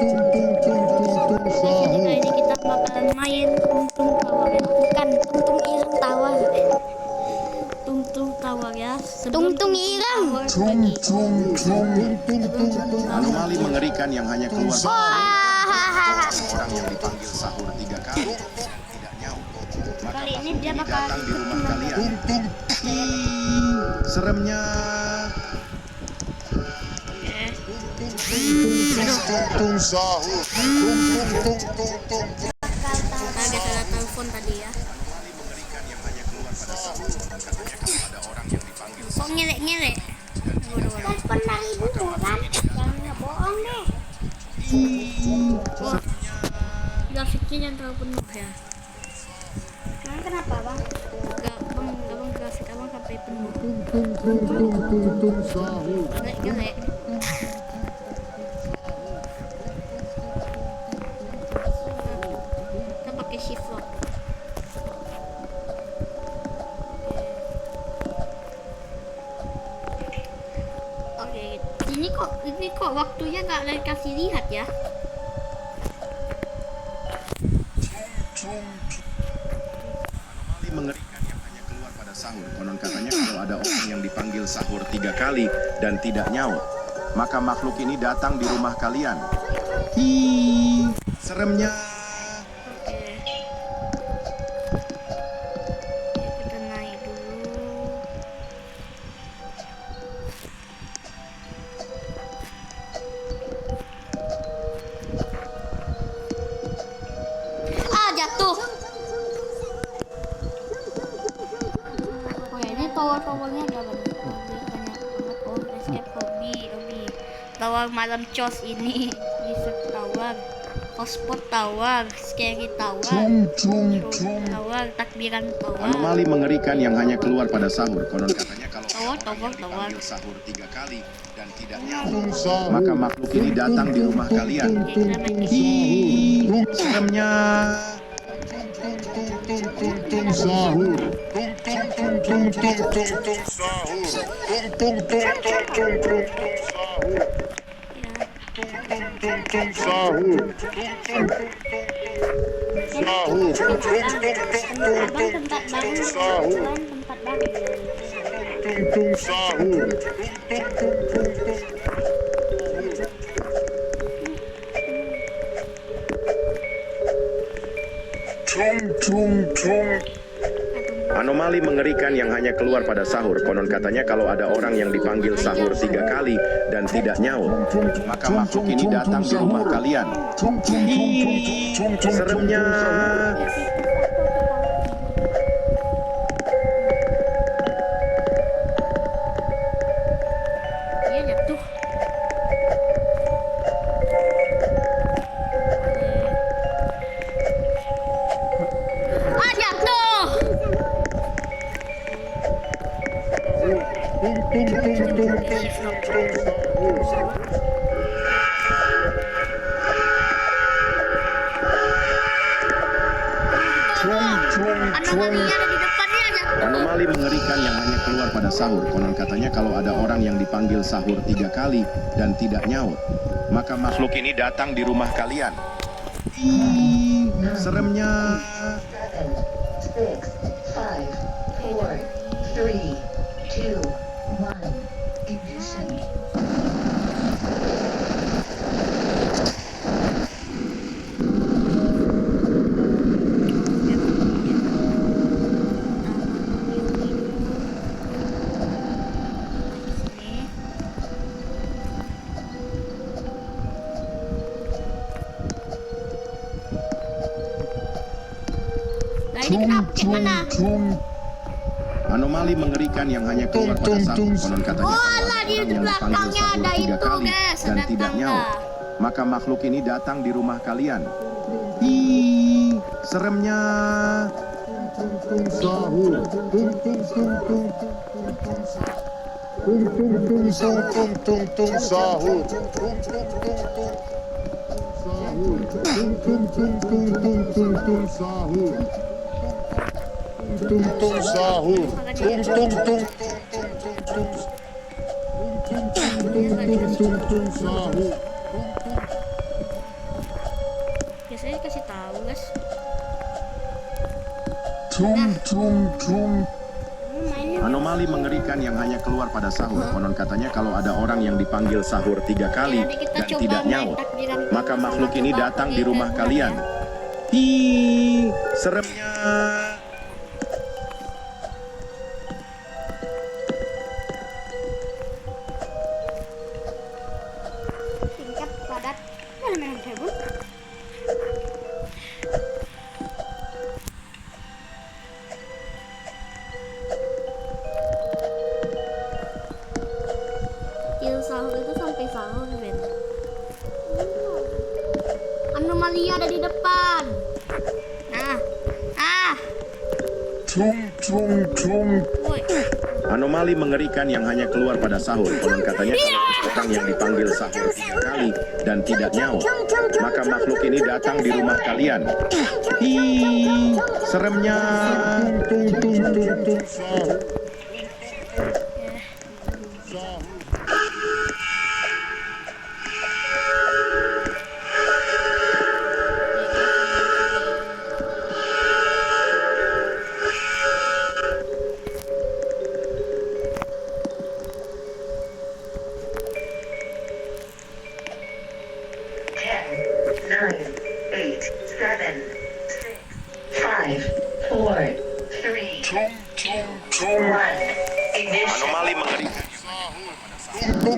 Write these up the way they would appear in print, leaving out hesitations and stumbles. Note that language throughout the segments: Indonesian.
Jadi kali ini kita bakalan main tungtung tawar ya. Bukan tungtung ireng tawar. Tungtung tawar ya. Tungtung ireng. Anomali mengerikan yang hanya keluar orang yang dipanggil sahur 3 kali tidak nyaut. Maka Kali ini dia bakal datang di rumah kalian. Seremnya. Tung sahur. Kita guys ada telepon tadi ya. Anomali mengerikan yang hanya keluar pada sahur. Katanya kalau ada orang yang dipanggil Kok ngelek-ngelek? Telepon dari ibu kan? Jangan bohong deh. Wah, grafiknya jangan terlalu penuh ya. Emang kenapa bang? Enggak, bang grafik abang sampai penuh. Sahur. Ngelek-ngelek. Kita pakai shift lock. Oke, ini kok waktunya nggak dikasih lihat ya? Anomali mengerikan yang hanya keluar pada sahur. Konon katanya kalau ada orang yang dipanggil sahur 3 kali dan tidak nyaut, maka makhluk ini datang di rumah kalian. Seremnya. Oke. Kita naik dulu. Jatuh. Oh ya, ini tower-towernya ada banyak banget. Oh, escape hobby. Tower malam cos ini. Desert tower. Hotspot tower. Scary tower. Tower. Takbiran tower. Anomali mengerikan yang hanya keluar pada sahur. Konon katanya kalau ada orang yang Tower. dipanggil sahur 3 kali dan tidak nyaut, maka makhluk ini datang di rumah kalian. Oke, kita main di sini. Seremnya. Sahur. Sahur. Abang tempat baru. Sahur. Abang tempat baru. Sahur. Anomali mengerikan yang hanya keluar pada sahur. Konon katanya kalau ada orang yang dipanggil sahur 3 kali dan tidak nyaut, maka makhluk ini datang di rumah kalian. Seremnya. Iya jatuh. Jatuh. Anomalinya ada di depannya jatuh. Anomali mengerikan yang hanya keluar pada sahur. Konon katanya kalau ada orang yang dipanggil sahur 3 kali dan tidak nyaut, maka makhluk ini datang di rumah kalian. Seremnya. 6, 5, 4, 3, 2, 1. Ignition. Nah ini kenapa? Gimana? Anomali mengerikan yang hanya keluar pada sahur. Konon katanya Oh kalau alah, di orang yang dipanggil belakangnya sahur ada 3 itu kali guys, dan ada tidak tangga. nyaut, maka makhluk ini datang di rumah kalian. Seremnya. Sahur. Sahur. Sahur. Sahur. Tung tung tung. Anomali mengerikan yang hanya keluar pada sahur. Konon katanya kalau ada orang yang dipanggil sahur 3 kali Nanti kita dan coba tidak main nyaut, takbiran maka sama makhluk ini coba datang pakai di rumah Deadpool kalian. ya. Hi, seremnya. Singkat, padat. Mana main Deadpool? Til sahur itu sampai sahur, Ben. Anomalia ada di depan. Ah, Tung tung tung. woi. Anomali mengerikan yang hanya keluar pada sahur. Konon katanya kalau ada orang yang dipanggil sahur 3 kali dan tidak nyaut, maka makhluk ini datang di rumah kalian. Hi, seremnya. Tung tung tung tung sahur. Ten, nine, eight, seven, six, five, four, three, Tung tung tung. one. Ignition. Anomali mengerikan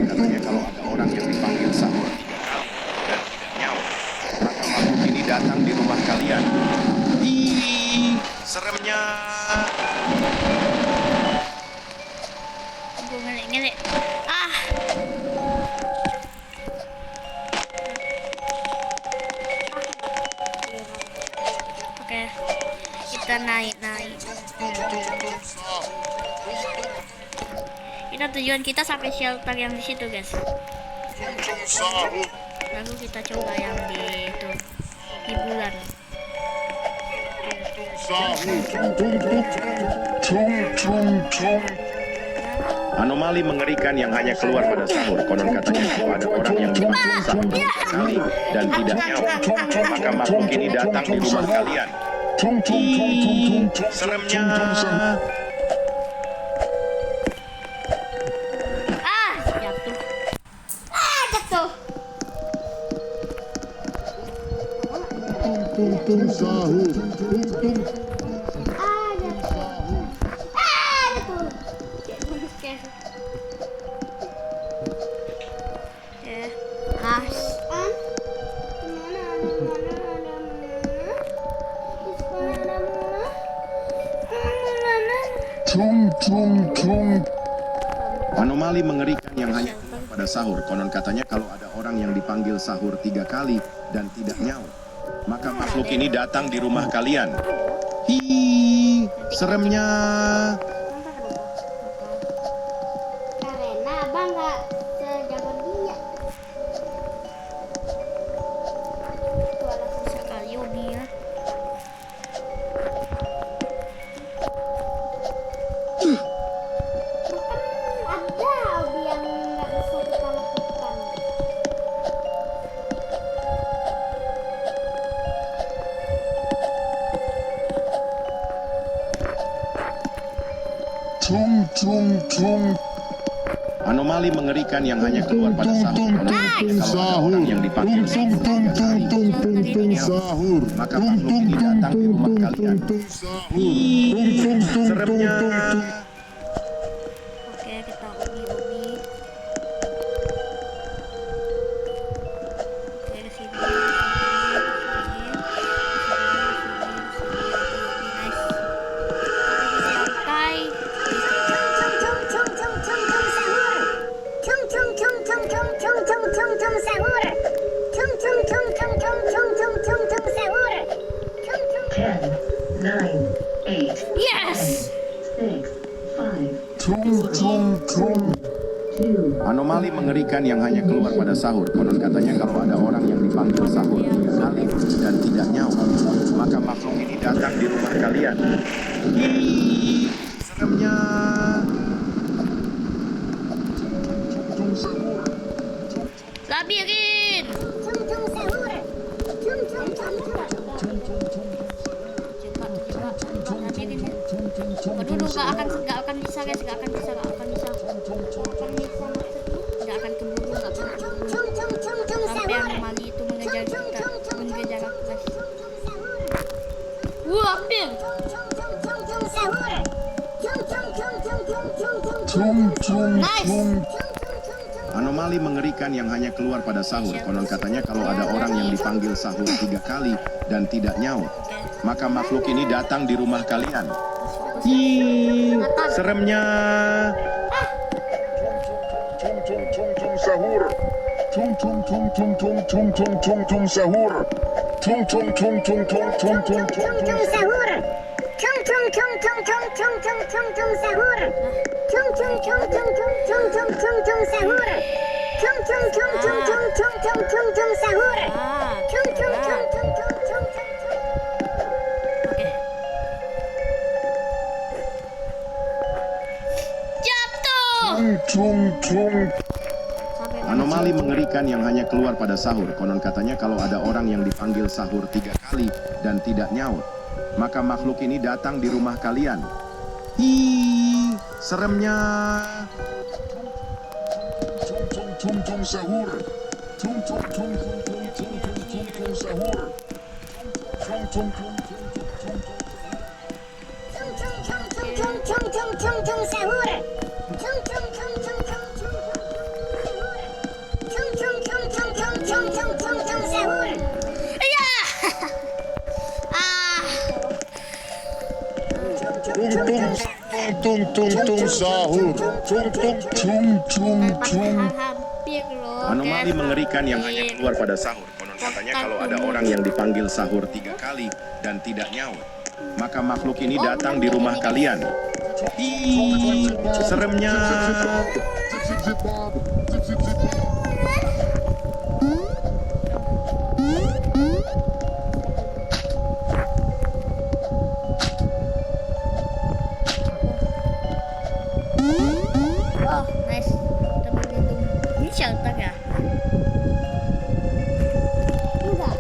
katanya kalau ada orang yang dipanggil sahur 3 kali dan tidak nyaut, maka makhluk ini datang di rumah kalian. Ih, seremnya. Gue ngelik-ngelik. Ah. Oke. Kita naik. Kita tujuan kita sampai shelter yang di situ, guys. Tung sahur. Lalu kita coba yang di itu di bulan. Sahur. Tung tung tung. Tung tung tung. Anomali mengerikan yang hanya keluar pada sahur. Konon katanya kalau ada orang yang dipanggil sahur 3 kali dan tidak nyaut, maka makhluk ini datang di rumah kalian. Tung tung tung tung tung tung. Seremnya. Ah, jatuh. Jatuh. Tung tung sahur. Tung tung. Jatuh. Tung tung tung. Anomali mengerikan yang hanya keluar pada sahur. Konon katanya kalau ada orang yang dipanggil sahur 3 kali dan tidak nyaut, maka makhluk ini datang di rumah kalian. Hi, seremnya. Karena abang nggak sejago dia. Itu alasan Sekali hobi ya. ada hobi yang nggak bisa kita lakukan. Tung tung tung. Anomali mengerikan yang hanya keluar pada Tung sahur. tung tung tung Kalau ada sahur. orang yang dipanggil Tung tung tung tung tung tung tung sahur. maka Tung makhluk tung ini tung datang di tung rumah tung kalian. tung tung sahur. Tung tung tung Seremnya. tung tung tung. Oke, kita hobi. Oke, ke sini. Nice. Santai. Ten, nine, eight, Yes. six, five, Tung tung tung. two, Anomali mengerikan yang hanya keluar pada sahur. Konon katanya kalau ada orang yang dipanggil sahur 3 kali dan tidak nyaut, maka makhluk ini datang di rumah kalian. Ih, seremnya. Labirin. Coba. Labirin. bisa guys, nggak akan bisa maksudnya. Nggak akan keburu, nggak akan keburu. Sampai anomali itu mengejar kita, mengejar aku guys. Hampir. Nice. Anomali mengerikan yang hanya keluar pada sahur. Konon katanya kalau ada orang yang dipanggil sahur 3 kali dan tidak nyaut, maka makhluk ini datang di rumah kalian. Hi, seremnya. Tung sahur. Tung sahur. Anomali mengerikan yang hanya keluar pada sahur. Konon katanya kalau ada orang yang dipanggil sahur 3 kali dan tidak nyaut, maka makhluk ini datang di rumah kalian. Hi, seremnya. Tung sahur. Tung sahur. Iya. Tung sahur. Hampir loh. Anomali mengerikan yang hanya keluar pada sahur. Konon katanya kalau ada orang yang dipanggil sahur 3 kali dan tidak nyaut, maka makhluk ini datang di rumah kalian. Hi, seremnya. Oh, nice. Kita berlindung. Ini shelter ya? Enggak.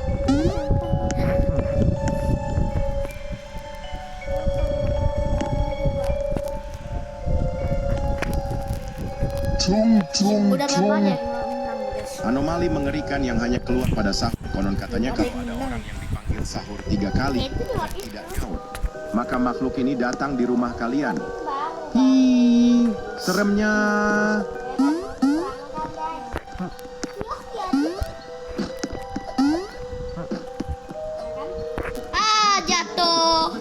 Udah berapa aja yang menang guys? Anomali mengerikan yang hanya keluar pada sahur. Konon katanya kalau ada orang yang dipanggil sahur 3 kali dan tidak nyaut, maka makhluk ini datang di rumah kalian. Hi, seremnya. Jatuh.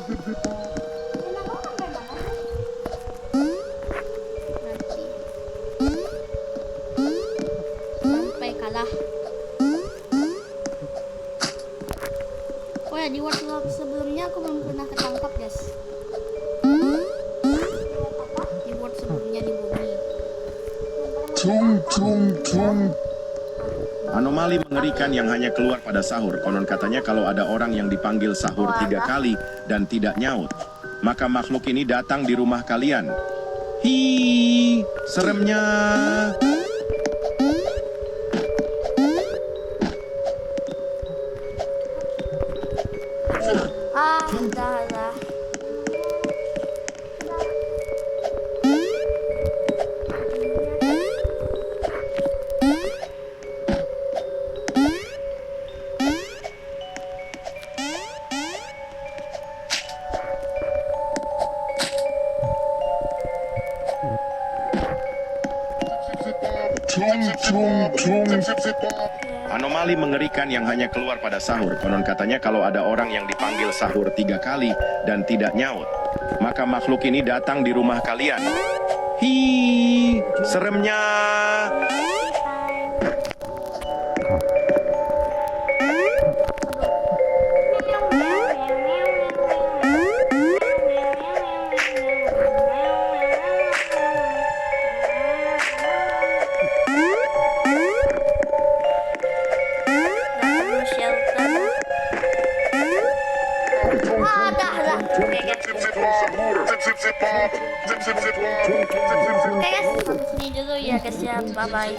Sampai kalah. Oh ya, di workshop sebelumnya aku belum pernah ketangkap guys. Di workshop sebelumnya di bumi. Anomali mengerikan yang hanya keluar pada sahur. Konon katanya kalau ada orang yang dipanggil sahur 3 kali dan tidak nyaut, maka makhluk ini datang di rumah kalian. Hi, seremnya. Udah lah. Anomali mengerikan yang hanya keluar pada sahur. Konon katanya kalau ada orang yang dipanggil sahur 3 kali dan tidak nyaut, maka makhluk ini datang di rumah kalian. Hi, seremnya. Oke guys, sampai sini dulu ya guys ya. Bye bye.